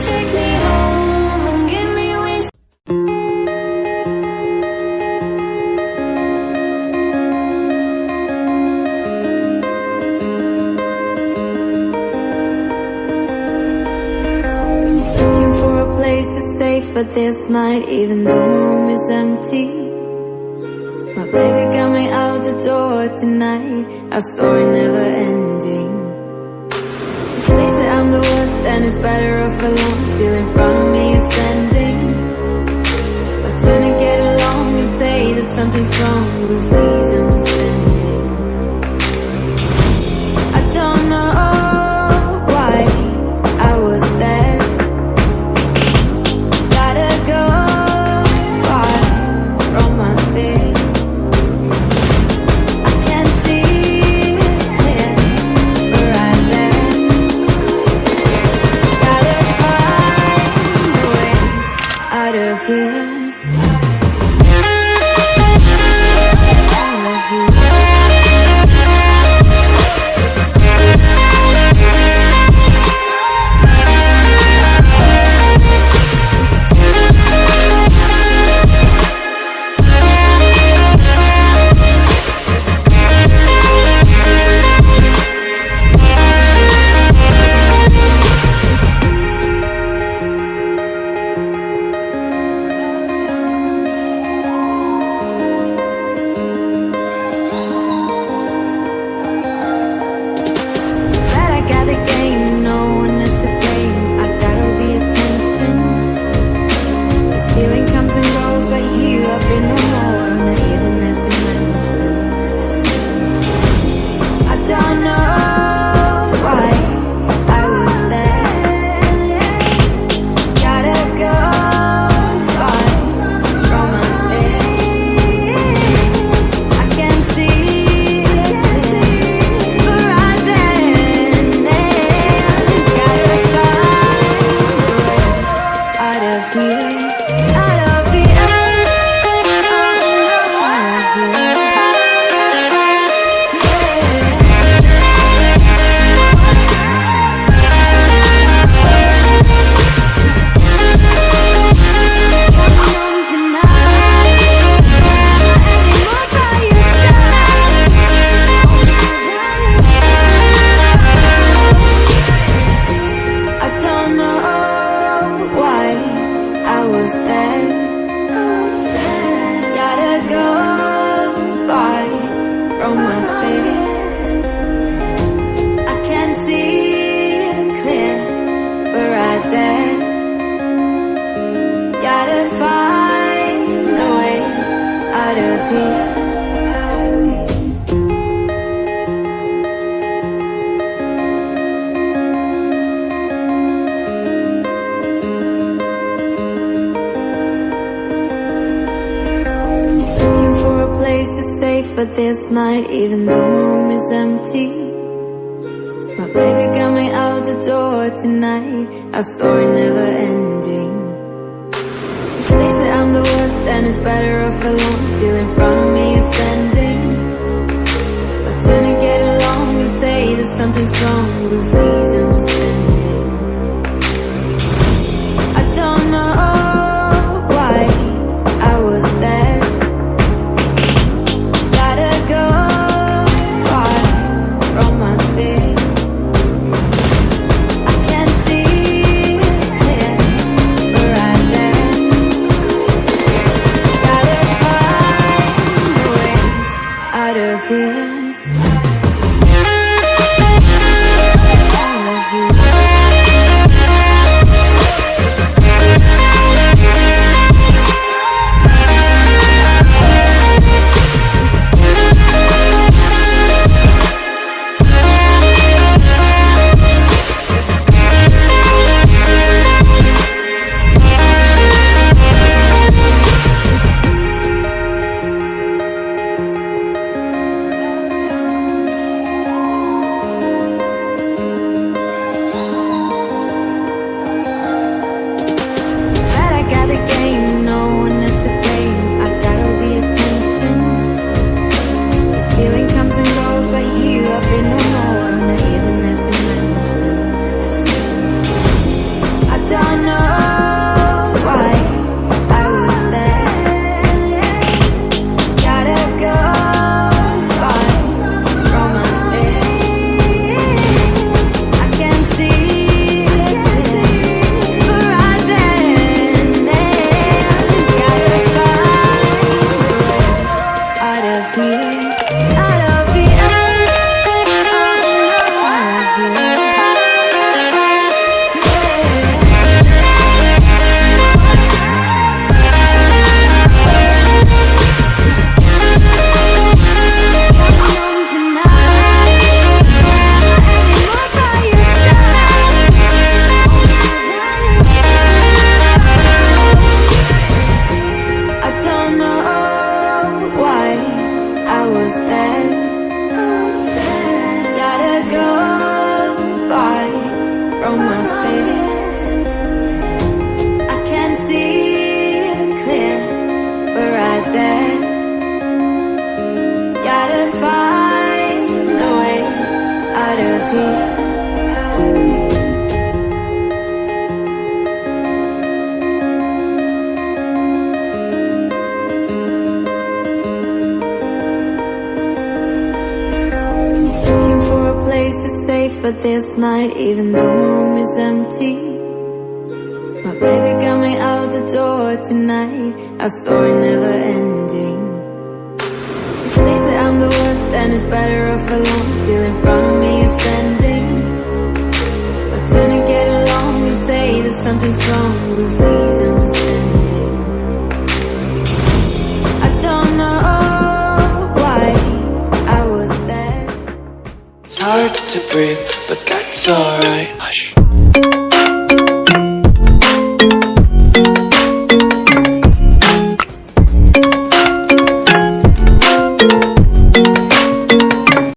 take me home and give me wings. Looking for a place to stay for this night, even though my room is empty. My baby got me out the door tonight, our story never ending. He says that I'm the worst and it's better off alone. Still in front of me you're standing. I turn to get along and say that something's wrong, but he's understanding. I don't know why I was there. Gotta go far from my sphere. For this night, even though my room is empty. My baby got me out the door tonight, our story never ending. He says that I'm the worst and it's better off alone. Still in front of me you're standing. I turn to get along and say that something's wrong, but he's understanding. I don't know why I was there. Out of here. atmosphere. I can't see clear, but right there. Gotta find a way out of here. Looking for a place to stay for this night, even though my room is empty. My baby got me out the door tonight, our story never ending. He says that I'm the worst and it's better off alone. Still in front of me is standing. I turn to get along and say that something's wrong, but he's understanding. I don't know why I was there. It's hard to breathe, but that's alright. Hush.